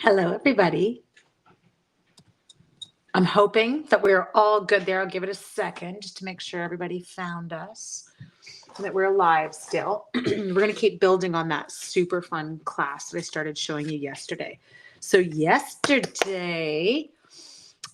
Hello, everybody. I'm hoping that we're all good there. I'll give it a second just to make sure everybody found us and that we're alive still. We're going to keep building on that super fun class that I started showing you yesterday. So yesterday,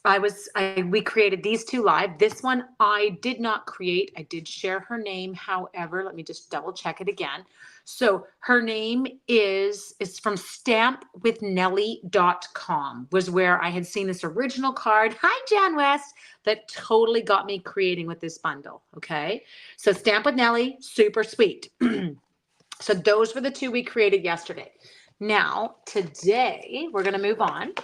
we created these two live. This one I did not create. I did share her name. However, let me just double check it again. So her name is from stampwithnelly.com was where I had seen this original card. Hi, Jan West. That totally got me creating with this bundle. Okay. So Stamp with Nelly, super sweet. So those were the two we created yesterday. Now, today we're going to move on.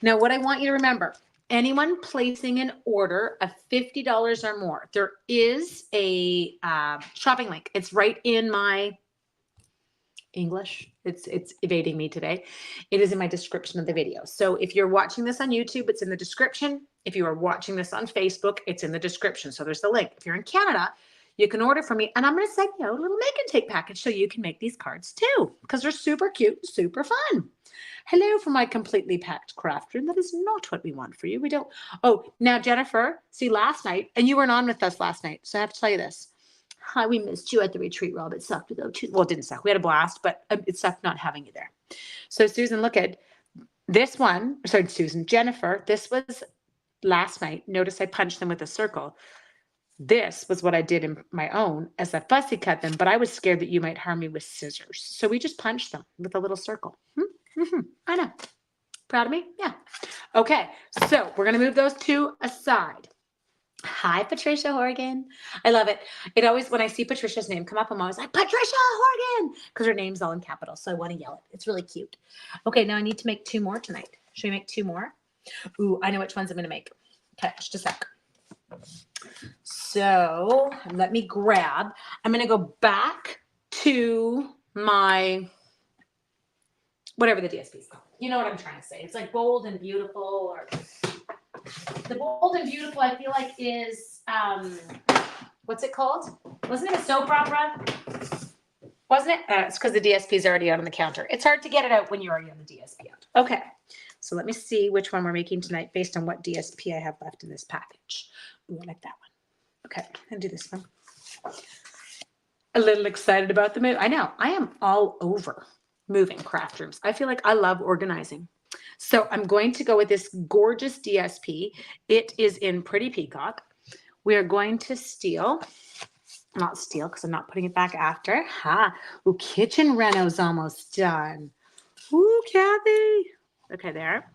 Now, what I want you to remember, anyone placing an order of $50 or more, there is a shopping link. It's right in my English. It's evading me today. It is in my description of the video. So if you're watching this on YouTube, it's in the description. If you are watching this on Facebook, it's in the description. So there's the link. If you're in Canada, you can order from me, and I'm going to send you a little make and take package so you can make these cards too, because they're super cute, super fun. Hello from my completely packed craft room. That is not what we want for you. We don't. Oh, now Jennifer, see last night, and you weren't on with us last night, so I have to tell you this. Hi, we missed you at the retreat, Rob. It sucked though too. Well, it didn't suck. We had a blast, but it sucked not having you there. So Susan, look at this one. Sorry, Susan, Jennifer. This was last night. Notice I punched them with a circle. This was what I did in my own as I fussy cut them, but I was scared that you might harm me with scissors. So we just punched them with a little circle. I know. Proud of me? Yeah. Okay, so we're going to move those two aside. Hi, Patricia Horgan. I love it. It always, when I see Patricia's name come up, I'm always like, Patricia Horgan, because her name's all in capitals, so I want to yell it. It's really cute. Okay, now I need to make two more tonight. Should we make two more? Ooh, I know which ones I'm going to make. Okay, just a sec. So let me grab. I'm going to go back to my, whatever the DSP is called. You know what I'm trying to say. It's like Bold and Beautiful, or the Bold and Beautiful, I feel like is, what's it called? Wasn't it a soap opera? Wasn't it? It's because the DSP is already out on the counter. It's hard to get it out when you're already on the DSP out. Okay, so let me see which one we're making tonight based on what DSP I have left in this package. Ooh, I like that one. Okay, I'm going to do this one. A little excited about the move. I know, I am all over moving craft rooms. I feel like I love organizing. So I'm going to go with this gorgeous DSP. It is in Pretty Peacock. We are going to not steal because I'm not putting it back after. Ooh, kitchen reno's almost done. Ooh, Kathy. Okay, there.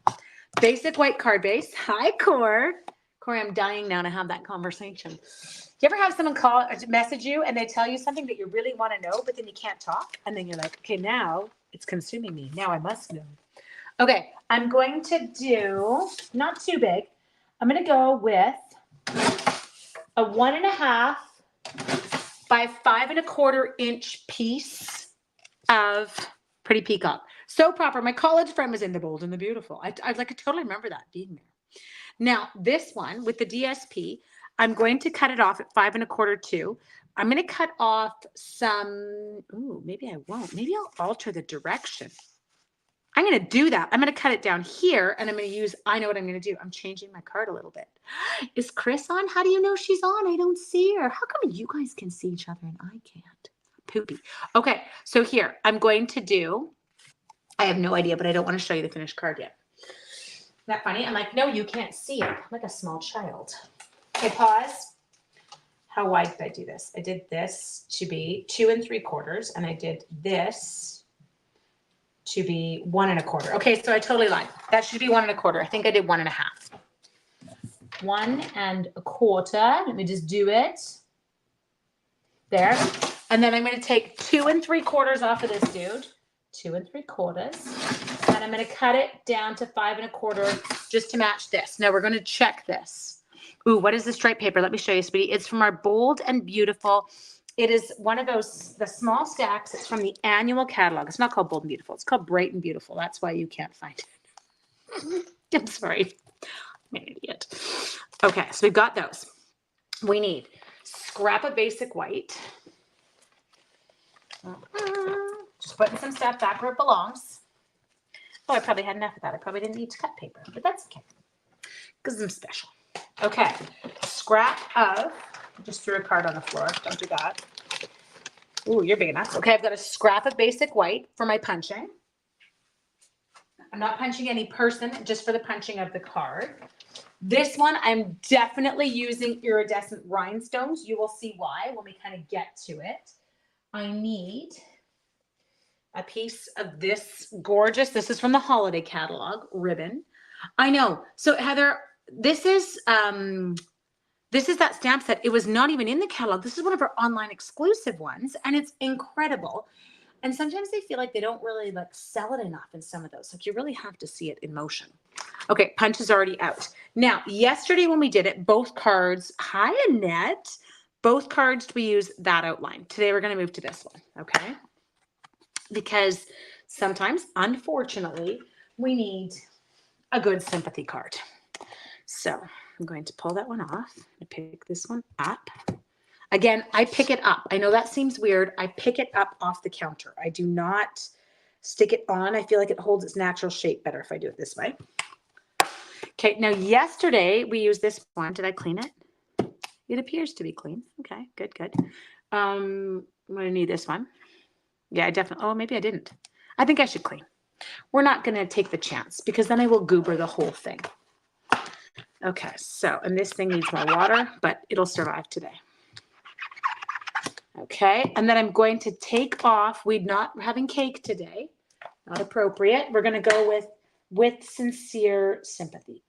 Basic white card base. Hi, Core. Corey, I'm dying now to have that conversation. You ever have someone message you and they tell you something that you really want to know, but then you can't talk? And then you're like, okay, now it's consuming me. Now I must know. Okay, I'm going to do, not too big. I'm going to go with a 1.5 by 5.25 inch piece of Pretty Peacock. So proper. My college friend was in the Bold and the Beautiful. I totally remember that being there. Now, this one with the DSP, I'm going to cut it off at 5.25 too. I'm going to cut off some, maybe I won't. Maybe I'll alter the direction. I'm going to do that. I'm going to cut it down here, and I'm going to use, I know what I'm going to do. I'm changing my card a little bit. Is Chris on? How do you know she's on? I don't see her. How come you guys can see each other and I can't? Poopy. Okay, so here, I'm going to do, I have no idea, but I don't want to show you the finished card yet. Isn't that funny? I'm like, no, you can't see it. I'm like a small child. Okay, pause. How wide did I do this? I did this to be 2 3/4, and I did this to be 1.25. Okay, so I totally lied. That should be 1.25. I think I did 1.5. 1.25. Let me just do it. There. And then I'm going to take 2 3/4 off of this dude. 2 3/4. And I'm going to cut it down to 5.25 just to match this. Now we're going to check this. Ooh, what is the stripe paper? Let me show you, sweetie. It's from our Bold and Beautiful. It is one of those, the small stacks. It's from the annual catalog. It's not called Bold and Beautiful. It's called Bright and Beautiful. That's why you can't find it. I'm sorry. I'm an idiot. Okay, so we've got those. We need scrap of basic white. Just putting some stuff back where it belongs. Oh, I probably had enough of that. I probably didn't need to cut paper, but that's okay because I'm special. Okay, scrap of, just threw a card on the floor. Don't do that. Ooh, you're big enough. Okay, I've got a scrap of basic white for my punching. I'm not punching any person, just for the punching of the card. This one, I'm definitely using iridescent rhinestones. You will see why when we kind of get to it. I need a piece of this gorgeous, this is from the holiday catalog, ribbon. I know. So Heather, this is that stamp set. It was not even in the catalog. This is one of our online exclusive ones, and it's incredible. And sometimes they feel like they don't really like sell it enough in some of those. Like you really have to see it in motion. Okay, punch is already out. Now, yesterday when we did it, both cards, hi Annette, both cards we use that outline. Today we're going to move to this one, okay? Because sometimes, unfortunately, we need a good sympathy card. So I'm going to pull that one off. I pick this one up. Again, I pick it up. I know that seems weird. I pick it up off the counter. I do not stick it on. I feel like it holds its natural shape better if I do it this way. Okay, now yesterday we used this one. Did I clean it? It appears to be clean. Okay, good, good. I'm going to need this one. Yeah, I definitely, oh, maybe I didn't. I think I should clean. We're not going to take the chance because then I will goober the whole thing. Okay, so, and this thing needs more water, but it'll survive today. Okay, and then I'm going to take off, we're not having cake today, not appropriate. We're going to go with sincere sympathy.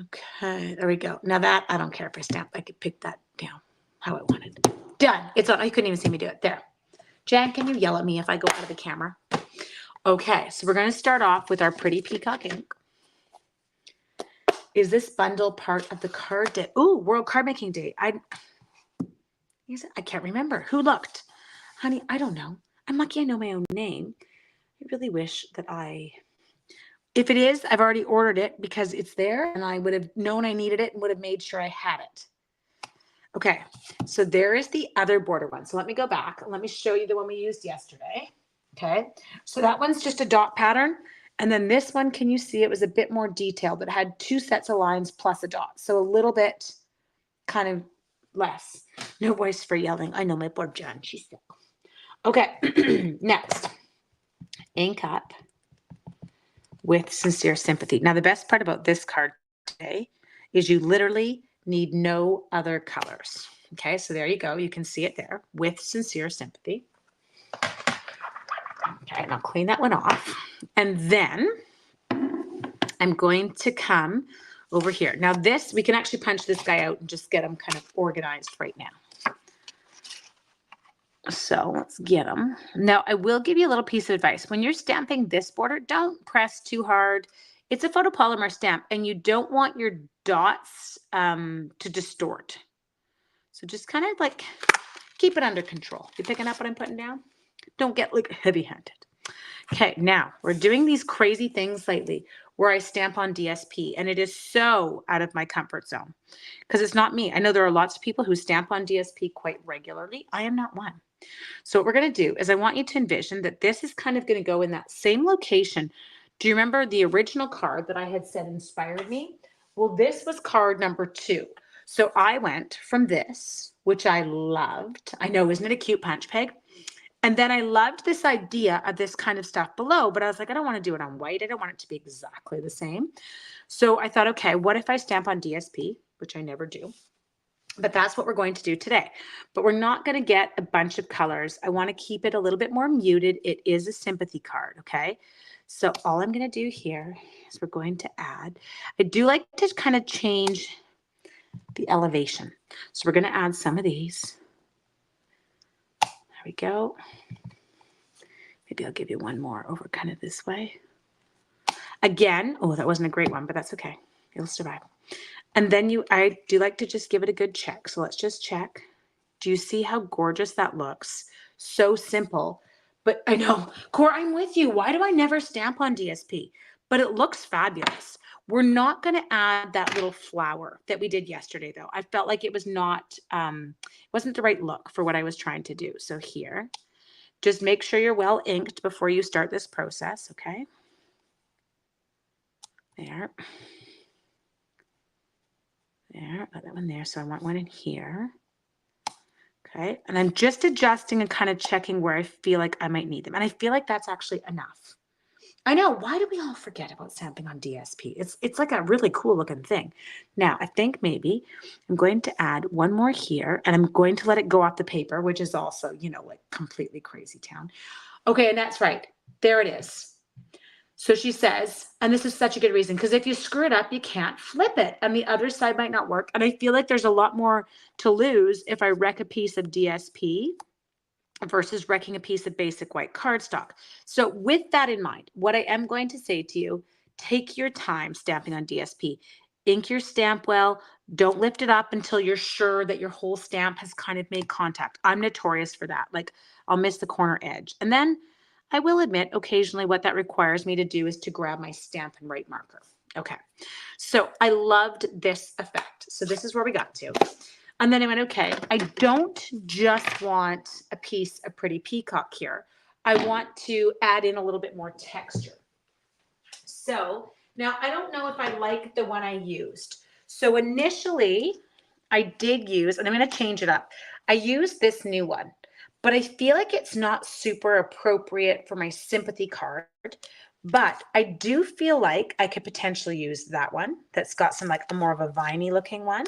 Okay, there we go. Now that, I don't care if I stamp, I could pick that down how I wanted. Done. It's on, you couldn't even see me do it. There. Jan, can you yell at me if I go out of the camera? Okay, so we're going to start off with our pretty peacock ink. Is this bundle part of the card day? Ooh, World Card Making Day. I can't remember. Who looked? Honey, I don't know. I'm lucky I know my own name. I really wish that if it is, I've already ordered it because it's there and I would have known I needed it and would have made sure I had it. Okay, so there is the other border one. So let me go back and let me show you the one we used yesterday. Okay, so that one's just a dot pattern. And then this one, can you see it was a bit more detailed, but it had 2 sets of lines plus a dot. So a little bit kind of less. No voice for yelling. I know my poor Jen, she's sick. Okay, next, ink up with sincere sympathy. Now, the best part about this card today is you literally need no other colors. Okay, so there you go. You can see it there with sincere sympathy. Okay, and I'll clean that one off. And then I'm going to come over here. Now this, we can actually punch this guy out and just get him kind of organized right now. So let's get them. Now I will give you a little piece of advice. When you're stamping this border, don't press too hard. It's a photopolymer stamp and you don't want your dots to distort. So just kind of like keep it under control. You picking up what I'm putting down? Don't get like heavy-handed. Okay, now we're doing these crazy things lately where I stamp on DSP and it is so out of my comfort zone because it's not me. I know there are lots of people who stamp on DSP quite regularly. I am not one. So what we're going to do is I want you to envision that this is kind of going to go in that same location. Do you remember the original card that I had said inspired me? Well, this was card number 2. So I went from this, which I loved. I know, isn't it a cute punch peg? And then I loved this idea of this kind of stuff below, but I was like, I don't want to do it on white. I don't want it to be exactly the same. So I thought, okay, what if I stamp on DSP, which I never do? But that's what we're going to do today. But we're not going to get a bunch of colors. I want to keep it a little bit more muted. It is a sympathy card, okay? So all I'm going to do here is we're going to add, I do like to kind of change the elevation. So we're going to add some of these. There we go. Maybe I'll give you one more over kind of this way. Again, oh, that wasn't a great one, but that's okay. It'll survive. And then I do like to just give it a good check. So let's just check. Do you see how gorgeous that looks? So simple, but I know, Cor, I'm with you. Why do I never stamp on DSP? But it looks fabulous. We're not going to add that little flower that we did yesterday, though. I felt like it was not, wasn't the right look for what I was trying to do. So here, Just make sure you're well inked before you start this process, okay? There. There, put that one there. So I want one in here. Okay, and I'm just adjusting and kind of checking where I feel like I might need them. And I feel like that's actually enough. I know, why do we all forget about stamping on DSP? It's like a really cool looking thing. Now, I think maybe I'm going to add one more here, and I'm going to let it go off the paper, which is also, you know, like completely crazy town. Okay, and that's right. There it is. So she says, and this is such a good reason, because if you screw it up, you can't flip it, and the other side might not work. And I feel like there's a lot more to lose if I wreck a piece of DSP versus wrecking a piece of basic white cardstock. So with that in mind, what I am going to say to you, take your time stamping on DSP. Ink your stamp well. Don't lift it up until you're sure that your whole stamp has kind of made contact. I'm notorious for that. Like, I'll miss the corner edge. And then I will admit occasionally what that requires me to do is to grab my Stamp and Write marker. Okay, so I loved this effect. So this is where we got to. And then I went, okay, I don't just want a piece of pretty peacock here. I want to add in a little bit more texture. So now I don't know if I like the one I used. So initially I did use, and I'm going to change it up. I used this new one, but I feel like it's not super appropriate for my sympathy card. But I do feel like I could potentially use that one that's got some like a more of a viney looking one.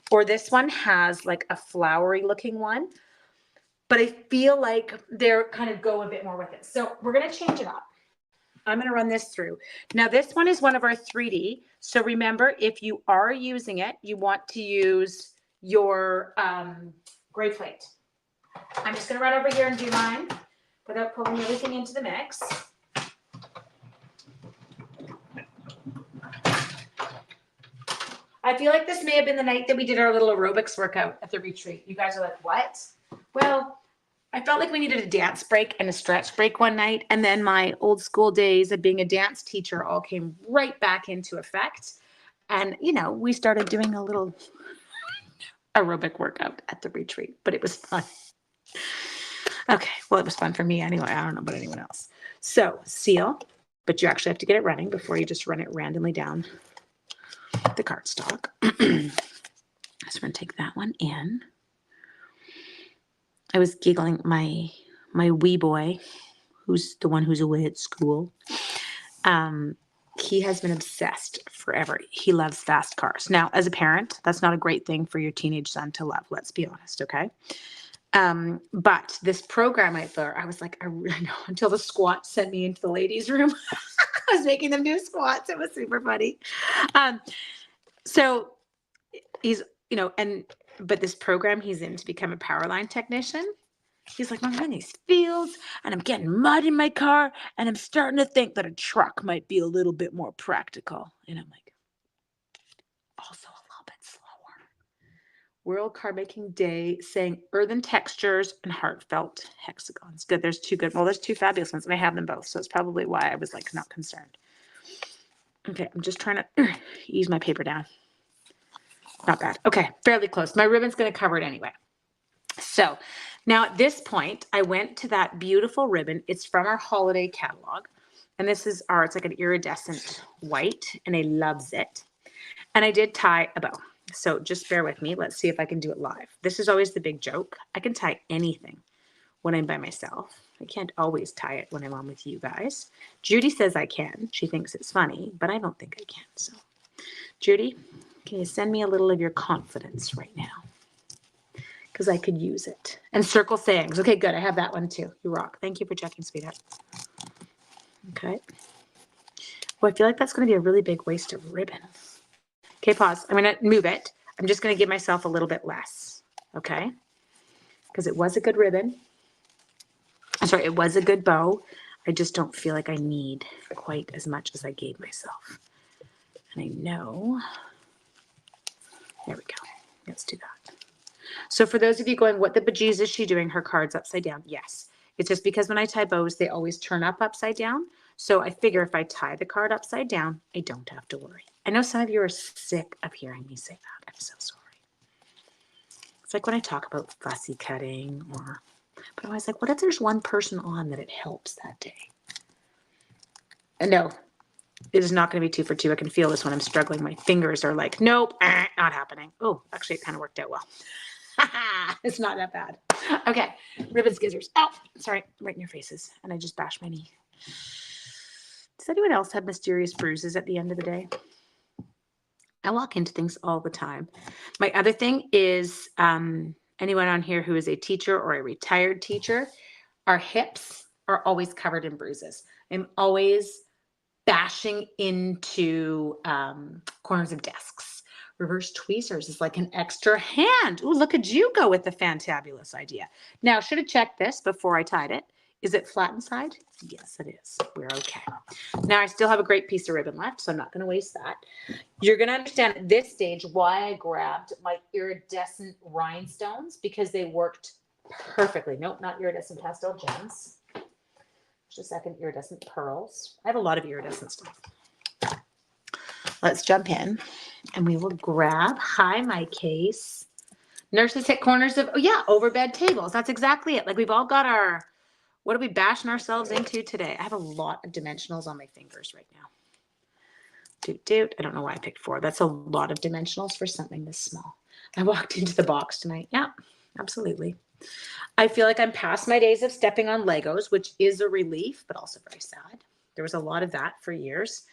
Or this one has like a flowery looking one, but I feel like they're kind of go a bit more with it. So we're going to change it up. I'm going to run this through. Now this one is one of our 3D. So remember, if you are using it, you want to use your gray plate. I'm just going to run over here and do mine without pulling everything into the mix. I feel like this may have been the night that we did our little aerobics workout at the retreat. You guys are like, what? Well, I felt like we needed a dance break and a stretch break one night. And then my old school days of being a dance teacher all came right back into effect. And, you know, we started doing a little aerobic workout at the retreat, but it was fun. Okay, well, it was fun for me anyway. I don't know about anyone else. So seal, but you actually have to get it running before you just run it randomly down the cardstock. So we're going to take that one in. I was giggling. My wee boy, who's the one who's away at school, he has been obsessed forever. He loves fast cars. Now, as a parent, that's not a great thing for your teenage son to love. Let's be honest, okay? But this program I was like, I really know, until the squat sent me into the ladies' room. I was making them do squats. It was super funny. So he's, you know, but this program he's in to become a power line technician, he's like, I'm in these fields and I'm getting mud in my car and I'm starting to think that a truck might be a little bit more practical. And I'm like, also a little bit slower. World Card Making Day saying Earthen Textures and Heartfelt Hexagons. Good, there's two good. Well, there's two fabulous ones and I have them both. So it's probably why I was like not concerned. Okay, I'm just trying to ease my paper down. Not bad. Okay, fairly close. My ribbon's going to cover it anyway. So now at this point, I went to that beautiful ribbon. It's from our holiday catalog. And this is it's like an iridescent white, and I loves it. And I did tie a bow. So just bear with me. Let's see if I can do it live. This is always the big joke. I can tie anything when I'm by myself. I can't always tie it when I'm on with you guys. Judy says I can. She thinks it's funny, but I don't think I can. So Judy, can you send me a little of your confidence right now? Because I could use it. And circle sayings. Okay, good. I have that one too. You rock. Thank you for checking, sweetheart. Okay. Well, I feel like that's going to be a really big waste of ribbon. Okay, pause. I'm going to move it. I'm just going to give myself a little bit less. Okay. Because it was a good ribbon. I'm sorry, it was a good bow. I just don't feel like I need quite as much as I gave myself. And I know. There we go. Let's do that. So for those of you going, what the bejesus is she doing her cards upside down? Yes. It's just because when I tie bows, they always turn up upside down. So I figure if I tie the card upside down, I don't have to worry. I know some of you are sick of hearing me say that. I'm so sorry. It's like when I talk about fussy cutting or But I was like, what if there's one person on that it helps that day? And no, it is not going to be 2 for 2. I can feel this when I'm struggling. My fingers are like, nope, not happening. Oh, actually, it kind of worked out well. It's not that bad. Okay, ribbon scissors. Oh, sorry, right in your faces. And I just bashed my knee. Does anyone else have mysterious bruises at the end of the day? I walk into things all the time. My other thing is anyone on here who is a teacher or a retired teacher, our hips are always covered in bruises. I'm always bashing into corners of desks. Reverse tweezers is like an extra hand. Ooh, look at you go with the fantabulous idea. Now, should have checked this before I tied it. Is it flat inside? Yes, it is. We're okay. Now, I still have a great piece of ribbon left, so I'm not going to waste that. You're going to understand at this stage why I grabbed my iridescent rhinestones, because they worked perfectly. Nope, not iridescent pastel gems. Just a second, iridescent pearls. I have a lot of iridescent stuff. Let's jump in and we will grab, hi, my case. Nurses hit corners of, oh yeah, over bed tables. That's exactly it. Like we've all got our, what are we bashing ourselves into today? I have a lot of dimensionals on my fingers right now. I don't know why I picked 4. That's a lot of dimensionals for something this small. I walked into the box tonight. Yeah, absolutely. I feel like I'm past my days of stepping on Legos, which is a relief, but also very sad. There was a lot of that for years.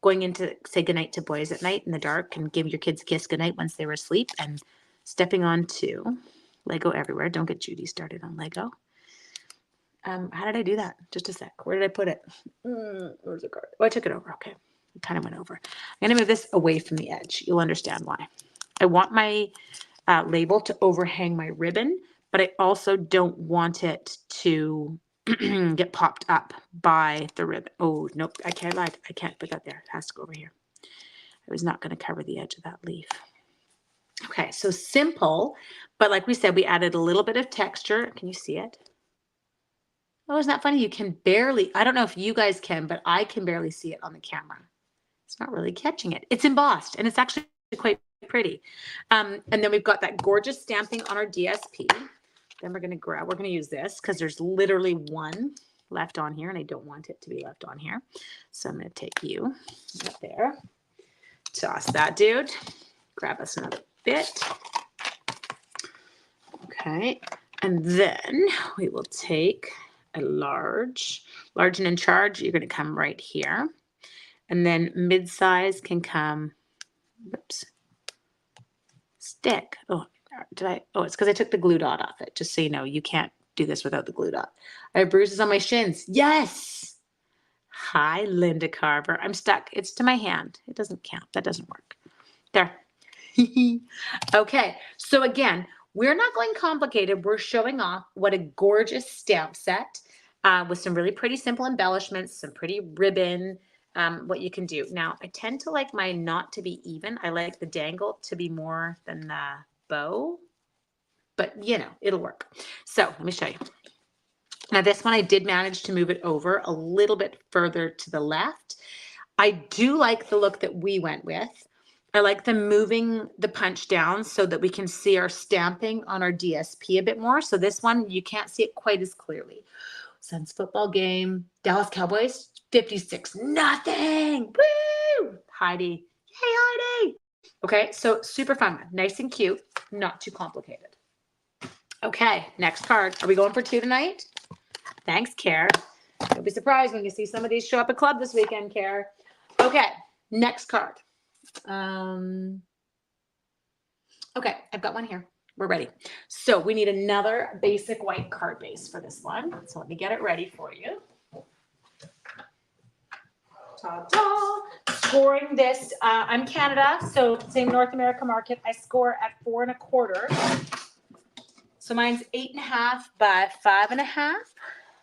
Going in to say goodnight to boys at night in the dark and give your kids a kiss goodnight once they were asleep, and stepping onto Lego everywhere. Don't get Judy started on Lego. How did I do that? Just a sec. Where did I put it? Where's the card? Oh, I took it over. Okay. It kind of went over. I'm going to move this away from the edge. You'll understand why. I want my label to overhang my ribbon, but I also don't want it to get popped up by the ribbon. Oh, nope. I can't lie. I can't put that there. It has to go over here. I was not going to cover the edge of that leaf. Okay, so simple, but like we said, we added a little bit of texture. Can you see it? Oh, isn't that funny? You can barely, I don't know if you guys can, but I can barely see it on the camera. It's not really catching it. It's embossed and it's actually quite pretty. And then we've got that gorgeous stamping on our DSP. Then we're going to use this because there's literally one left on here and I don't want it to be left on here. So I'm going to take you right there. Toss that dude. Grab us another bit. Okay. And then we will take a large and in charge. You're going to come right here. And then mid-size can come, whoops, stick. Oh, it's because I took the glue dot off it. Just so you know, you can't do this without the glue dot. I have bruises on my shins. Yes. Hi, Linda Carver. I'm stuck. It's to my hand. It doesn't count. That doesn't work. There. Okay. So again, we're not going complicated. We're showing off what a gorgeous stamp set with some really pretty simple embellishments, some pretty ribbon, what you can do. Now, I tend to like mine not to be even. I like the dangle to be more than the bow, but you know, it'll work. So let me show you. Now this one, I did manage to move it over a little bit further to the left. I do like the look that we went with. I like them moving the punch down so that we can see our stamping on our DSP a bit more. So this one, you can't see it quite as clearly. Suns football game, Dallas Cowboys, 56-0. Woo! Heidi. Hey, Heidi. Okay, so super fun one. Nice and cute, not too complicated. Okay, next card. Are we going for 2 tonight? Thanks, Care. Don't be surprised when you see some of these show up at club this weekend, Care. Okay, next card. Okay, I've got one here. We're ready. So we need another basic white card base for this one. So let me get it ready for you. Ta-da! Scoring this, I'm Canada, so same North America market. I score at 4 1/4. So mine's 8.5 by 5.5.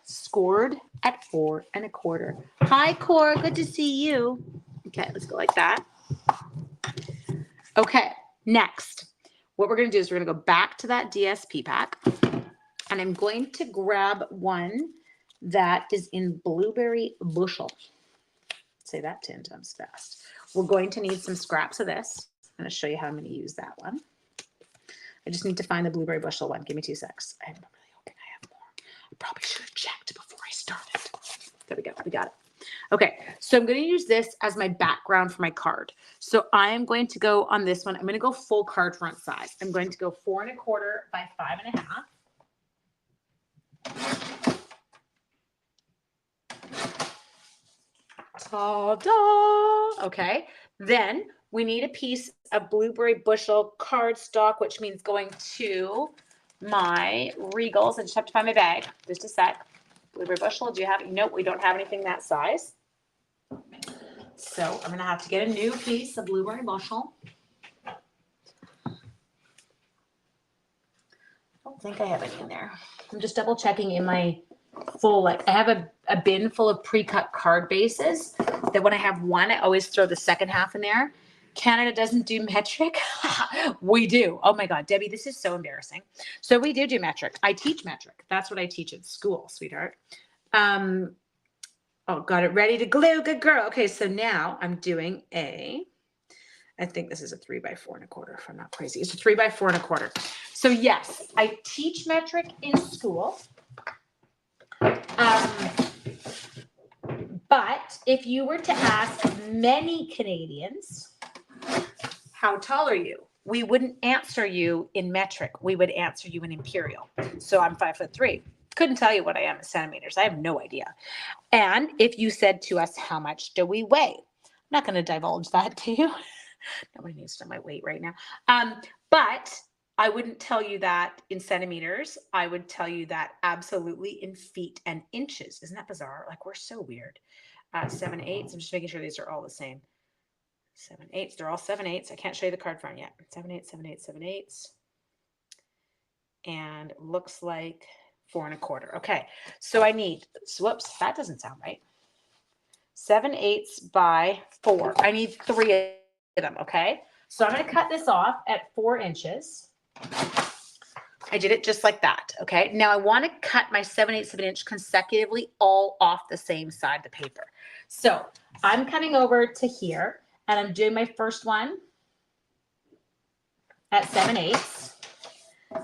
Scored at 4 1/4. Hi, Cora. Good to see you. Okay, let's go like that. Okay, next. What we're going to do is we're going to go back to that DSP pack. And I'm going to grab one that is in blueberry bushel. Say that 10 times fast. We're going to need some scraps of this. I'm going to show you how I'm going to use that one. I just need to find the blueberry bushel one. Give me 2 secs. I'm really hoping I have more. Probably should have checked before I started. There we go. We got it. Okay, so I'm going to use this as my background for my card. So I am going to go on this one. I'm going to go full card front size. I'm going to go 4 1/4 by 5 1/2. Ta-da! Okay, then we need a piece of blueberry bushel cardstock, which means going to my Regals. I just have to find my bag. Just a sec. Blueberry bushel, do you have it? Nope, we don't have anything that size. So I'm gonna have to get a new piece of blueberry bushel. I don't think I have any in there. I'm just double checking in my full, like I have a bin full of pre-cut card bases that when I have one, I always throw the second half in there. Canada doesn't do metric. We do. Oh my God, Debbie, this is so embarrassing. So we do metric. I teach metric. That's what I teach at school, sweetheart. Oh, got it ready to glue. Good girl. Okay, so now I'm doing I think this is a 3 by 4 1/4 if I'm not crazy. It's a 3 by 4 1/4. So yes, I teach metric in school. But if you were to ask many Canadians, how tall are you? We wouldn't answer you in metric. We would answer you in imperial. So I'm 5'3". Couldn't tell you what I am in centimeters. I have no idea. And if you said to us, how much do we weigh? I'm not going to divulge that to you. Nobody needs to know my weight right now. But I wouldn't tell you that in centimeters. I would tell you that absolutely in feet and inches. Isn't that bizarre? Like, we're so weird. 7/8. I'm just making sure these are all the same. 7/8. They're all 7/8. I can't show you the card front yet. 7/8, 7/8, 7/8. And looks like 4 1/4. Okay. So I need, whoops, that doesn't sound right. 7/8 by 4. I need 3 of them. Okay. So I'm going to cut this off at 4 inches. I did it just like that. Okay. Now I want to cut my 7/8 of an inch consecutively all off the same side of the paper. So I'm cutting over to here and I'm doing my first one at 7/8.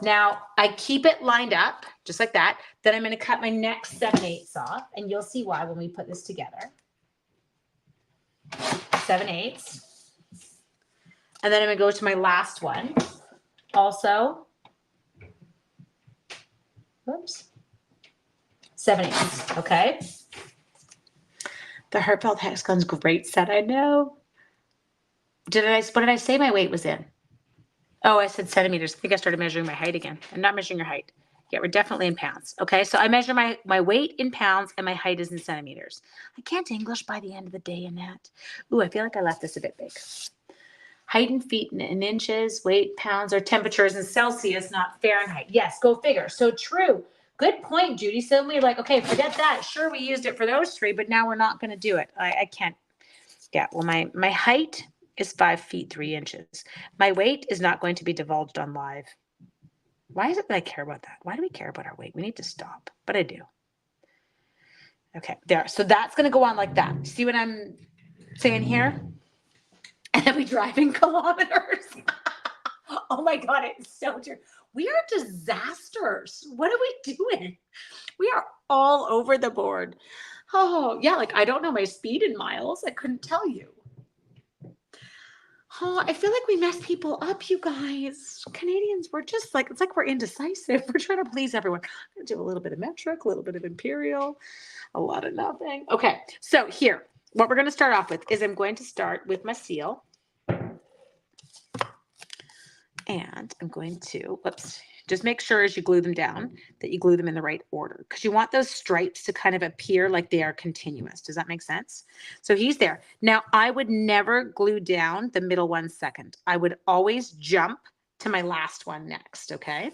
Now I keep it lined up just like that. Then I'm going to cut my next 7/8 off and you'll see why when we put this together. 7/8. And then I'm going to go to my last one. Also, whoops, 7/8. Okay. The Heartfelt Hexagons great set. I know. What did I say my weight was in? Oh, I said centimeters. I think I started measuring my height again. I'm not measuring your height. Yeah, we're definitely in pounds. Okay. So I measure my weight in pounds and my height is in centimeters. I can't English by the end of the day, Annette. Ooh, I feel like I left this a bit big. Height in feet in inches, weight pounds, or temperatures in Celsius, not Fahrenheit. Yes, go figure. So true. Good point, Judy. So we're like, okay, forget that. Sure, we used it for those 3, but now we're not going to do it. I can't. Yeah, well, my height is 5 feet 3 inches. My weight is not going to be divulged on live. Why is it that I care about that? Why do we care about our weight? We need to stop, but I do. Okay, there. So that's going to go on like that. See what I'm saying here? And then we drive in kilometers. Oh my God, it's so true. We are disasters. What are we doing? We are all over the board. Oh, yeah, like I don't know my speed in miles. I couldn't tell you. Oh, I feel like we mess people up, you guys. Canadians, we're just like, it's like we're indecisive. We're trying to please everyone. I'm going to do a little bit of metric, a little bit of imperial, a lot of nothing. Okay, so here, what we're going to start off with is I'm going to start with my seal. And I'm going to, whoops, just make sure as you glue them down that you glue them in the right order because you want those stripes to kind of appear like they are continuous. Does that make sense? So he's there. Now I would never glue down the middle one second. I would always jump to my last one next. Okay.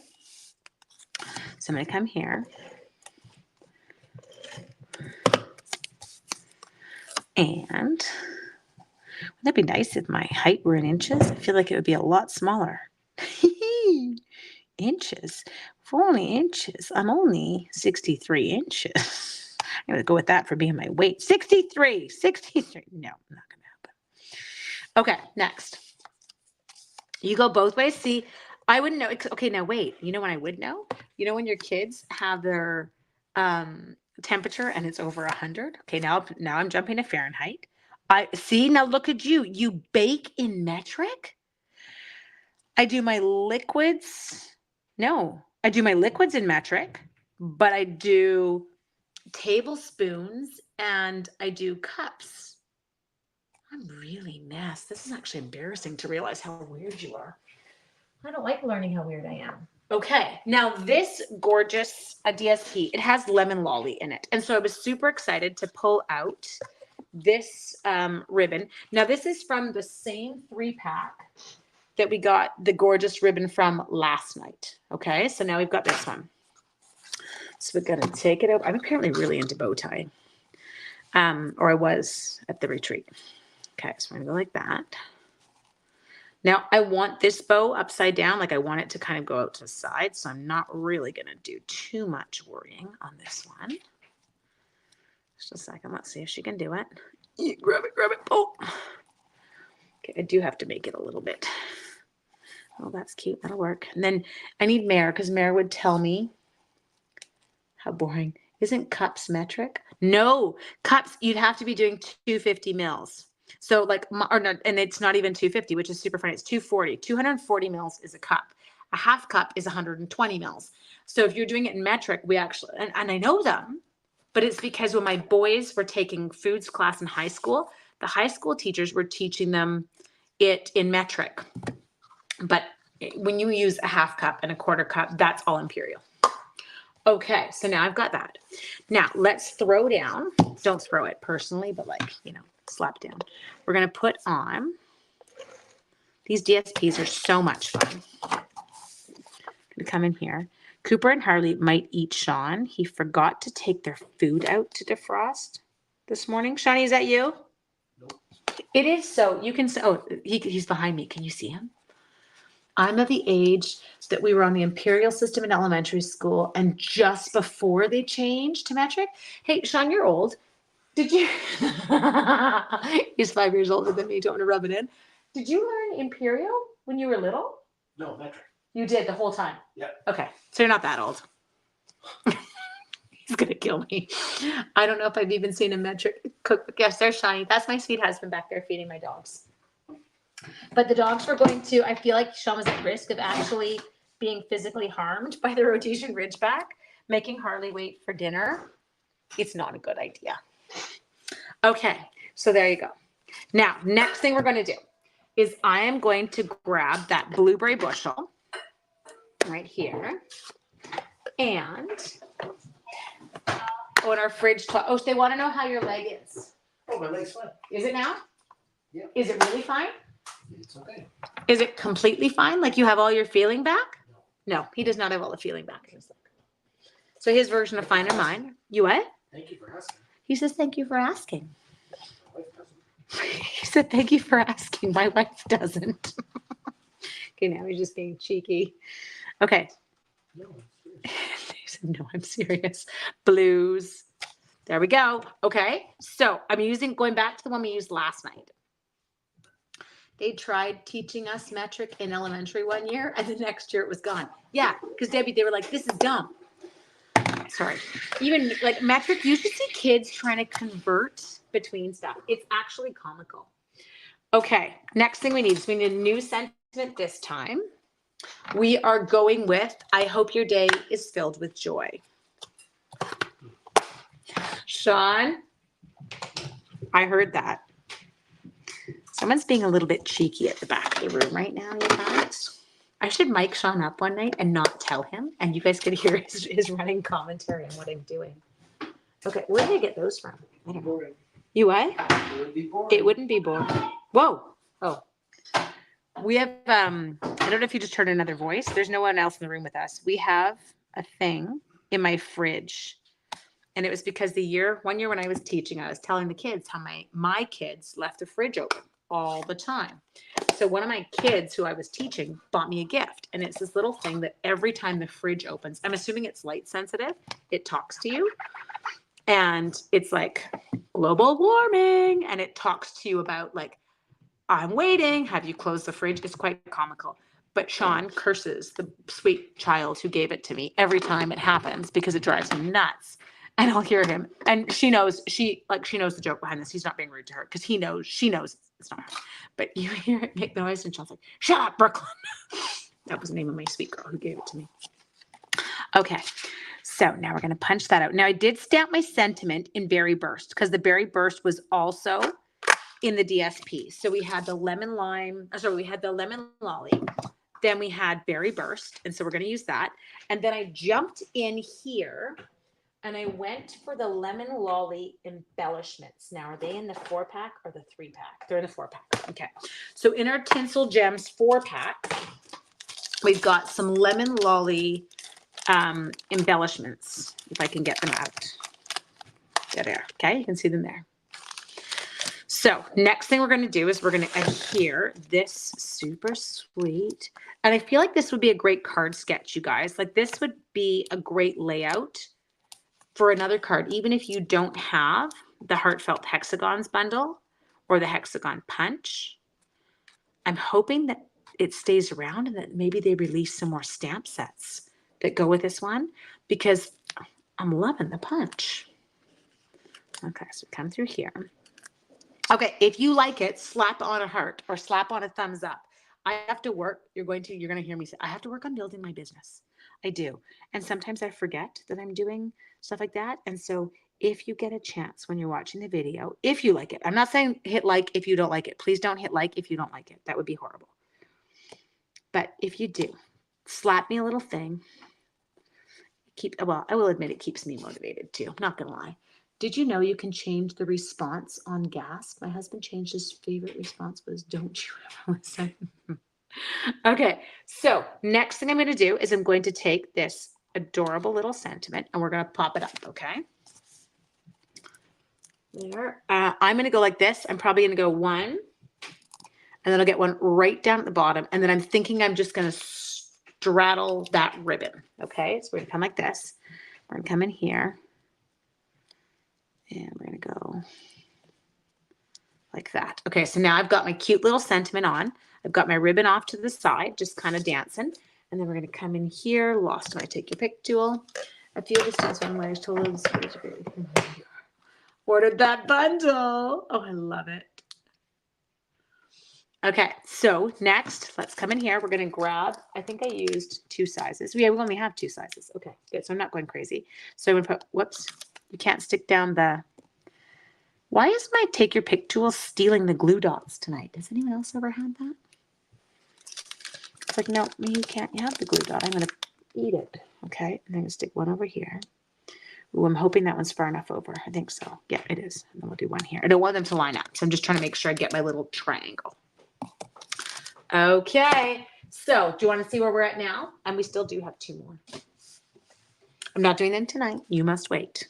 So I'm going to come here. And wouldn't that be nice if my height were in inches? I feel like it would be a lot smaller. Inches. For only inches. I'm only 63 inches. I'm going to go with that for being my weight. 63. 63. No, not going to happen. Okay, next. You go both ways. See, I wouldn't know. Okay, now wait. You know when I would know? You know when your kids have their temperature and it's over 100. Okay, now I'm jumping to Fahrenheit. I see, now look at you. You bake in metric? I do my liquids. No, I do my liquids in metric, but I do tablespoons and I do cups. I'm really messed. This is actually embarrassing to realize how weird you are. I don't like learning how weird I am. Okay, now this gorgeous DSP, it has lemon lolly in it. And so I was super excited to pull out this ribbon. Now this is from the same 3-pack that we got the gorgeous ribbon from last night. Okay, so now we've got this one. So we're gonna take it over. I'm apparently really into bow tying. Or I was at the retreat. Okay, so we're gonna go like that. Now I want this bow upside down, like I want it to kind of go out to the side. So I'm not really gonna do too much worrying on this one. Just a second, let's see if she can do it. Grab it, oh. Okay, I do have to make it a little bit. Oh, that's cute, that'll work. And then I need Mare, because Mare would tell me how boring. Isn't cups metric? No, cups, you'd have to be doing 250 mils. So like, or not, and it's not even 250, which is super funny. It's 240. 240 mils is a cup. A half cup is 120 mils. So if you're doing it in metric, we actually, and I know them, but it's because when my boys were taking foods class in high school, the high school teachers were teaching them it in metric. But when you use a half cup and a quarter cup, that's all imperial. Okay, so now I've got that. Now let's throw down, don't throw it personally, but like, you know, slap down. We're going to put on, these DSPs are so much fun. I'm going to come in here. Cooper and Harley might eat Sean. He forgot to take their food out to defrost this morning. Shawnee, is that you? Nope. It is, so you can, oh, he's behind me. Can you see him? I'm of the age that we were on the imperial system in elementary school, and just before they changed to metric. Hey, Sean, you're old. Did you? He's 5 years older than me. Don't want to rub it in. Did you learn imperial when you were little? No, metric. You did the whole time? Yeah. Okay, so you're not that old. He's gonna kill me. I don't know if I've even seen a metric cookbook. Yes, there's Shiny. That's my sweet husband back there feeding my dogs. But the dogs were going to, I feel like Sean was at risk of actually being physically harmed by the Rhodesian Ridgeback, making Harley wait for dinner. It's not a good idea. Okay, so there you go. Now, next thing we're going to do is I am going to grab that blueberry bushel right here. And, oh, in our fridge, oh, they want to know how your leg is. Oh, my leg's fine. Is it now? Yeah. Is it really fine? It's okay. Is it completely fine? Like you have all your feeling back? No, he does not have all the feeling back. So his version of fine and mine. You what? Thank you for asking. He says, thank you for asking. My wife doesn't. He said, thank you for asking. My wife doesn't. Okay, now he's just being cheeky. Okay. No, I'm serious. He said, no, I'm serious. Blues. There we go. Okay. So I'm going back to the one we used last night. They tried teaching us metric in elementary one year, and the next year it was gone. Yeah, because Debbie, they were like, this is dumb. Sorry. Even like metric, you should see kids trying to convert between stuff. It's actually comical. Okay, next thing we need is we need a new sentiment this time. We are going with, I hope your day is filled with joy. Sean, I heard that. Someone's being a little bit cheeky at the back of the room right now, you guys. I should mic Sean up one night and not tell him, and you guys could hear his running commentary on what I'm doing. Okay, where did I get those from? I don't know. You what? It would be boring. It wouldn't be boring. Whoa. Oh. We have, I don't know if you just heard another voice. There's no one else in the room with us. We have a thing in my fridge. And it was because 1 year when I was teaching, I was telling the kids how my kids left the fridge open all the time. So one of my kids who I was teaching bought me a gift. And it's this little thing that every time the fridge opens, I'm assuming it's light sensitive, it talks to you. And it's like global warming. And it talks to you about like, I'm waiting. Have you closed the fridge? It's quite comical. But Sean curses the sweet child who gave it to me every time it happens because it drives him nuts. And I'll hear him. And she knows the joke behind this. He's not being rude to her because she knows it's not her. But you hear it make noise and Sean's like, shut up, Brooklyn. That was the name of my sweet girl who gave it to me. Okay. So now we're going to punch that out. Now I did stamp my sentiment in Berry Burst because the Berry Burst was also in the DSP. So we had the lemon lolly. Then we had Berry Burst. And so we're going to use that. And then I jumped in here and I went for the lemon lolly embellishments. Now, are they in the 4-pack or the 3-pack? They're in the 4-pack. Okay. So in our Tinsel Gems 4-pack, we've got some lemon lolly embellishments, if I can get them out. There they are. Okay, you can see them there. So next thing we're going to do is we're going to adhere this super sweet. And I feel like this would be a great card sketch, you guys. Like this would be a great layout for another card, even if you don't have the Heartfelt Hexagons bundle or the Hexagon Punch. I'm hoping that it stays around and that maybe they release some more stamp sets that go with this one because I'm loving the punch. Okay, so come through here. Okay, if you like it, slap on a heart or slap on a thumbs up. I have to work. You're going to hear me say, I have to work on building my business. I do. And sometimes I forget that I'm doing stuff like that. And so if you get a chance when you're watching the video, if you like it, I'm not saying hit like if you don't like it. Please don't hit like if you don't like it. That would be horrible. But if you do, slap me a little thing. I will admit it keeps me motivated too. I'm not going to lie. Did you know you can change the response on gas? My husband changed his favorite response was, don't you ever listen. Okay, so next thing I'm going to do is I'm going to take this adorable little sentiment and we're going to pop it up, okay? There. I'm going to go like this. I'm probably going to go 1, and then I'll get one right down at the bottom, and then I'm thinking I'm just going to straddle that ribbon, okay? So we're going to come like this. We're going to come in here. And we're going to go like that. Okay, so now I've got my cute little sentiment on. I've got my ribbon off to the side, just kind of dancing. And then we're going to come in here. Lost when I take your pick tool. A few of the students on ways to ordered that bundle. Oh, I love it. Okay, so next, let's come in here. We're going to grab, I think I used 2 sizes. Yeah, we only have 2 sizes. Okay, good. So I'm not going crazy. So I'm going to put, whoops. You can't stick down the, why is my take your pick tool stealing the glue dots tonight? Does anyone else ever have that? It's like, no, you can't have the glue dot. I'm going to eat it. Okay, I'm going to stick one over here. Ooh, I'm hoping that one's far enough over. I think so. Yeah, it is. And then we'll do one here. I don't want them to line up, so I'm just trying to make sure I get my little triangle. Okay, so do you want to see where we're at now? And we still do have 2 more. I'm not doing them tonight. You must wait.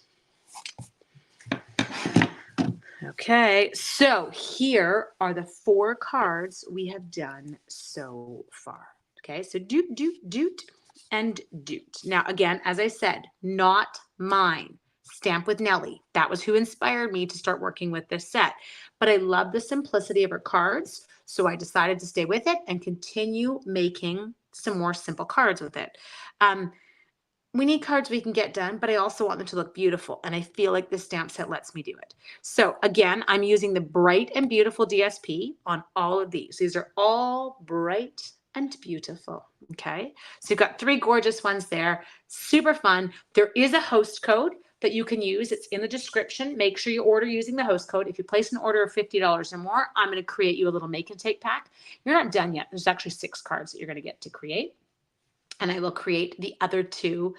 Okay, so here are the 4 cards we have done so far. Okay, so doot, doot, doot, and doot. Now, again, as I said, not mine. Stamp with Nellie. That was who inspired me to start working with this set. But I love the simplicity of her cards, so I decided to stay with it and continue making some more simple cards with it. We need cards we can get done, but I also want them to look beautiful. And I feel like this stamp set lets me do it. So again, I'm using the Bright and Beautiful DSP on all of these. These are all bright and beautiful. Okay. So you've got 3 gorgeous ones there. Super fun. There is a host code that you can use. It's in the description. Make sure you order using the host code. If you place an order of $50 or more, I'm going to create you a little make and take pack. You're not done yet. There's actually 6 cards that you're going to get to create. And I will create the other 2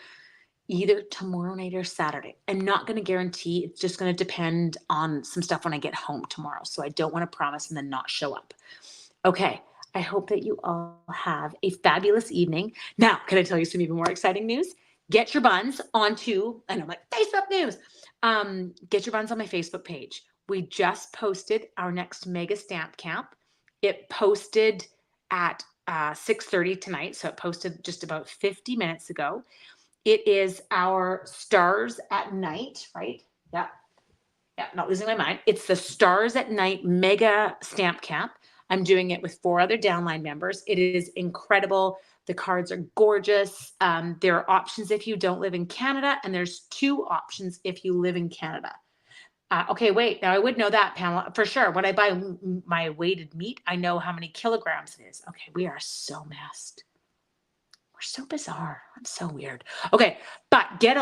either tomorrow night or Saturday. I'm not going to guarantee. It's just going to depend on some stuff when I get home tomorrow. So I don't want to promise and then not show up. Okay. I hope that you all have a fabulous evening. Now, can I tell you some even more exciting news? Get your buns onto, and I'm like, Facebook news. Get your buns on my Facebook page. We just posted our next mega stamp camp. It posted at 6:30 tonight. So it posted just about 50 minutes ago. It is our Stars at Night, right? Yeah, not losing my mind. It's the Stars at Night Mega Stamp Camp. I'm doing it with 4 other downline members. It is incredible. The cards are gorgeous. There are options if you don't live in Canada, and there's 2 options if you live in Canada. Okay, wait. Now I would know that, Pamela, for sure. When I buy my weighted meat, I know how many kilograms it is. Okay, we are so messed. We're so bizarre. I'm so weird. Okay, but get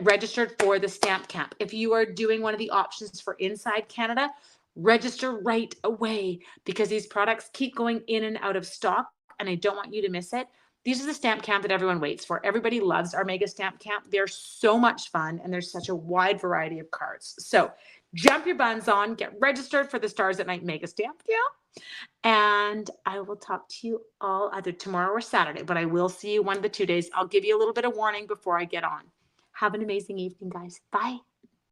registered for the stamp camp. If you are doing one of the options for inside Canada, register right away because these products keep going in and out of stock, and I don't want you to miss it. These are the stamp camp that everyone waits for. Everybody loves our mega stamp camp. They're so much fun, and there's such a wide variety of cards. So jump your buns on, get registered for the Stars at Night mega stamp camp. And I will talk to you all either tomorrow or Saturday, but I will see you one of the 2 days. I'll give you a little bit of warning before I get on. Have an amazing evening, guys. Bye.